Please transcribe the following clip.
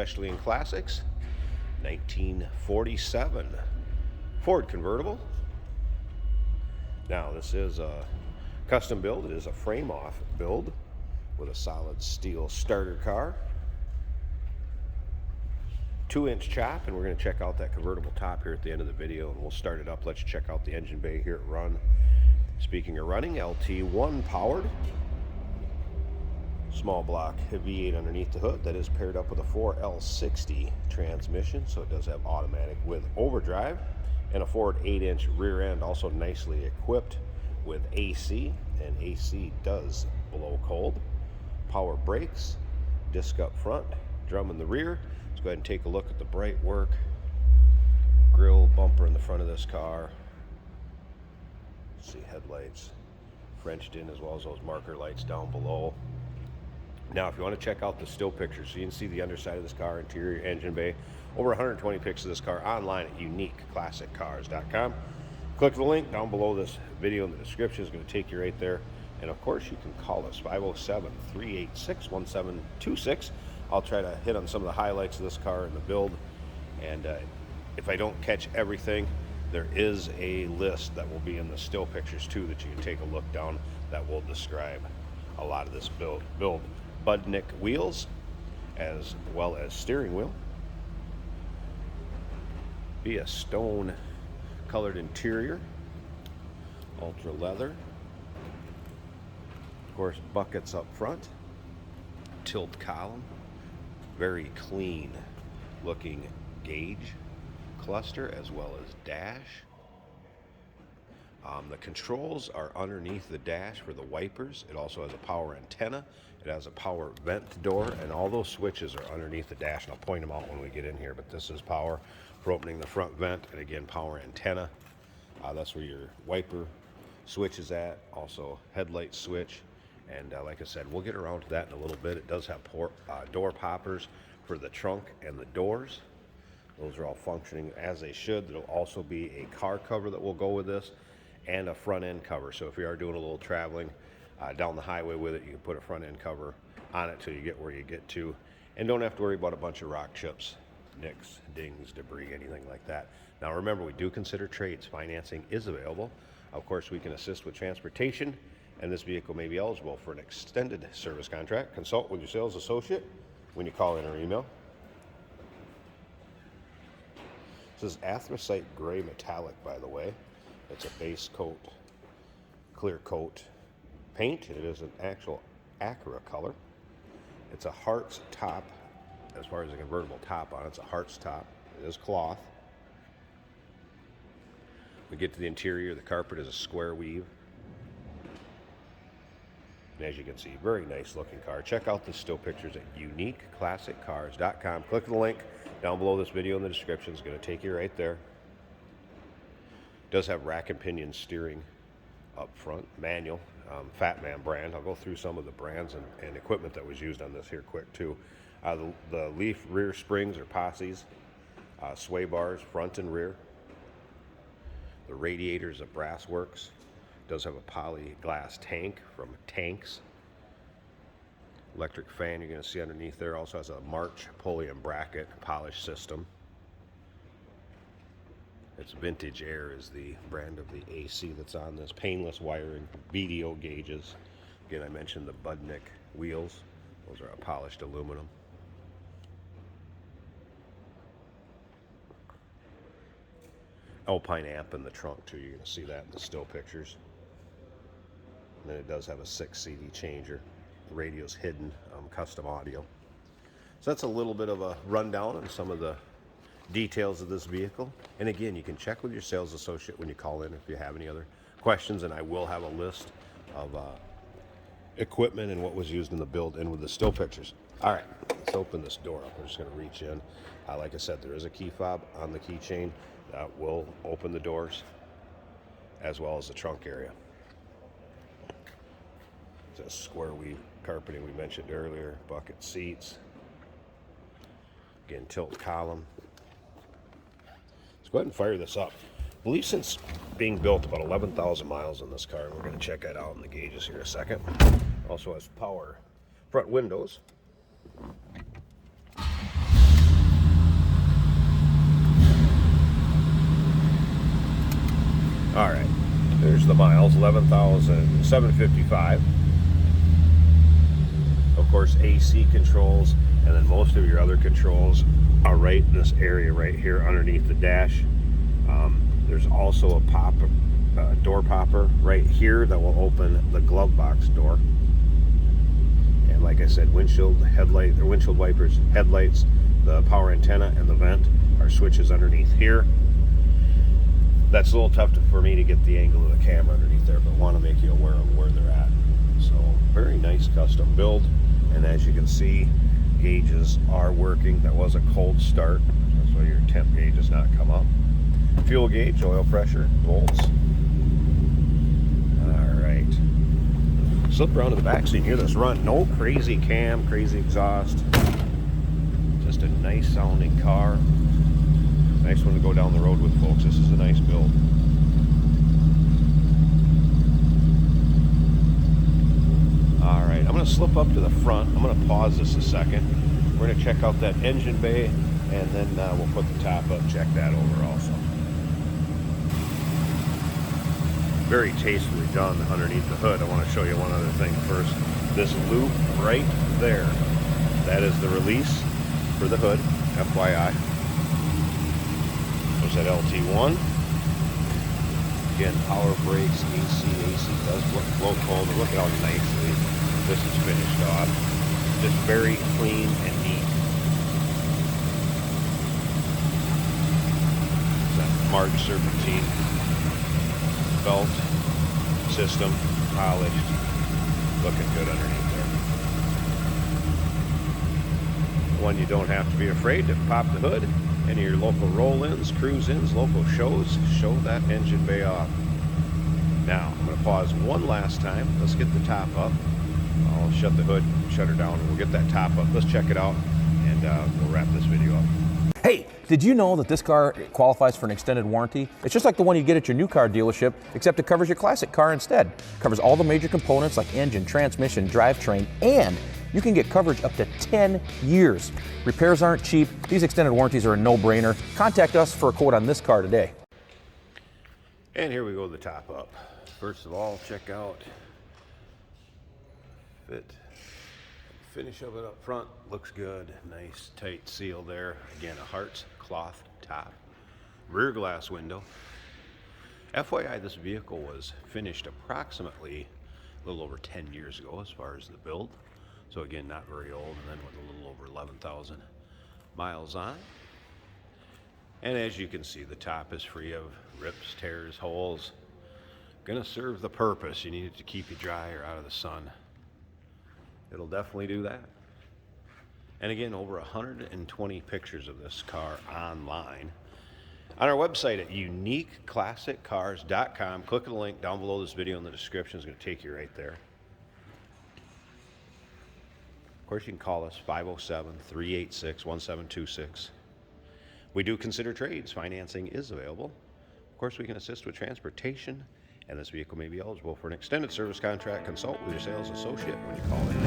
especially in classics. 1947 Ford convertible. Now this is a custom build. It is a frame-off build with a solid steel starter car. 2-inch chop, and we're going to check out that convertible top here at the end of the video, and we'll start it up, let you check out the engine bay here at Run. Speaking of running, LT1 powered. Small block V8 underneath the hood that is paired up with a 4L60 transmission, so it does have automatic with overdrive, and a Ford 8-inch rear end, also nicely equipped with AC, and AC does blow cold. Power brakes, disc up front, drum in the rear. Let's go ahead and take a look at the bright work. Grille bumper in the front of this car. See headlights Frenched in, as well as those marker lights down below. Now, if you want to check out the still pictures, so you can see the underside of this car, interior, engine bay, over 120 pics of this car online at uniqueclassiccars.com. Click the link down below this video in the description. It's going to take you right there. And of course, you can call us 507-386-1726. I'll try to hit on some of the highlights of this car and the build. And if I don't catch everything, there is a list that will be in the still pictures too that you can take a look down that will describe a lot of this build. Budnick wheels, as well as steering wheel. Be a stone colored interior, ultra leather. Of course, buckets up front, tilt column, very clean looking gauge cluster, as well as dash. The controls are underneath the dash for the wipers. It also has a power antenna. It has a power vent door, and all those switches are underneath the dash, and I'll point them out when we get in here. But this is power for opening the front vent, and again, power antenna. That's where your wiper switch is at. Also, headlight switch. And like I said, we'll get around to that in a little bit. It does have door poppers for the trunk and the doors. Those are all functioning as they should. There'll also be a car cover that will go with this, and a front end cover. So if you are doing a little traveling down the highway with it, you can put a front end cover on it till you get where you get to, and don't have to worry about a bunch of rock chips, nicks, dings, debris, anything like that. Now remember, we do consider trades. Financing is available. Of course, we can assist with transportation, and this vehicle may be eligible for an extended service contract. Consult with your sales associate when you call in or email. This is anthracite gray metallic, by the way. It's a base coat, clear coat paint. It is an actual Acura color. It's a Hearts top. As far as a convertible top on it, it's a Hearts top. It is cloth. We get to the interior. The carpet is a square weave. And as you can see, very nice looking car. Check out the still pictures at uniqueclassiccars.com. Click the link down below this video in the description. It's going to take you right there. Does have rack and pinion steering up front, manual, Fat Man brand. I'll go through some of the brands and equipment that was used on this here quick too. The leaf rear springs are posses, sway bars front and rear. The radiator is a brass works. Does have a poly glass tank from Tanks. Electric fan you're going to see underneath there. Also has a March pulley and bracket polish system. It's Vintage Air is the brand of the AC that's on this. Painless wiring, BDO gauges. Again, I mentioned the Budnick wheels. Those are a polished aluminum. Alpine amp in the trunk too. You're going to see that in the still pictures. And then it does have a 6 CD changer. The radio's hidden, custom audio. So that's a little bit of a rundown on some of the details of this vehicle. And again, you can check with your sales associate when you call in if you have any other questions, and I will have a list of equipment and what was used in the build in with the still pictures. All right, let's open this door up. We're just going to reach in. Like I said, there is a key fob on the keychain that will open the doors as well as the trunk area. It's a square weave carpeting we mentioned earlier, bucket seats. Again, tilt column. Let's go ahead and fire this up. I believe since being built, about 11,000 miles on this car, and we're going to check that out in the gauges here in a second. Also has power front windows. All right, there's the miles, 11,755. Of course, AC controls, and then most of your other controls are right in this area right here underneath the dash. There's also a door popper right here that will open the glove box door. And like I said, windshield wipers, headlights, the power antenna, and the vent are switches underneath here. That's a little tough for me to get the angle of the camera underneath there, but want to make you aware of where they're at. So very nice custom build. And as you can see, gauges are working. That was a cold start. That's why your temp gauge has not come up. Fuel gauge, oil pressure, volts. All right. Slip around to the back so you can hear this run. No crazy cam, crazy exhaust. Just a nice sounding car. Nice one to go down the road with, folks. This is a nice build. All right, I'm going to slip up to the front. I'm going to pause this a second. We're going to check out that engine bay, and then we'll put the top up, check that over also. Very tastefully done underneath the hood. I want to show you one other thing first. This loop right there, that is the release for the hood, FYI. There's that LT1. Again, power brakes, AC does blow cold. Look at how nicely this is finished off. Just very clean and neat. That March serpentine belt system, polished, looking good underneath there. One you don't have to be afraid to pop the hood. Any of your local roll-ins, cruise-ins, local shows, show that engine bay off. Now, I'm going to pause one last time. Let's get the top up. I'll shut the hood, shut her down, and we'll get that top up. Let's check it out, and we'll wrap this video up. Hey, did you know that this car qualifies for an extended warranty? It's just like the one you get at your new car dealership, except it covers your classic car instead. It covers all the major components like engine, transmission, drivetrain, and you can get coverage up to 10 years. Repairs aren't cheap. These extended warranties are a no-brainer. Contact us for a quote on this car today. And here we go, the top up. First of all, check out fit. Finish of it up front looks good. Nice tight seal there. Again, a Hearts cloth top. Rear glass window. FYI, this vehicle was finished approximately a little over 10 years ago as far as the build. So again, not very old, and then with a little over 11,000 miles on it. And as you can see, the top is free of rips, tears, holes. Gonna serve the purpose. You need it to keep you dry or out of the sun. It'll definitely do that. And again, over 120 pictures of this car online on our website at uniqueclassiccars.com. Click the link down below this video in the description. It's going to take you right there. Of course, you can call us 507-386-1726. We do consider trades. Financing is available. Of course, we can assist with transportation, and this vehicle may be eligible for an extended service contract. Consult with your sales associate when you call in.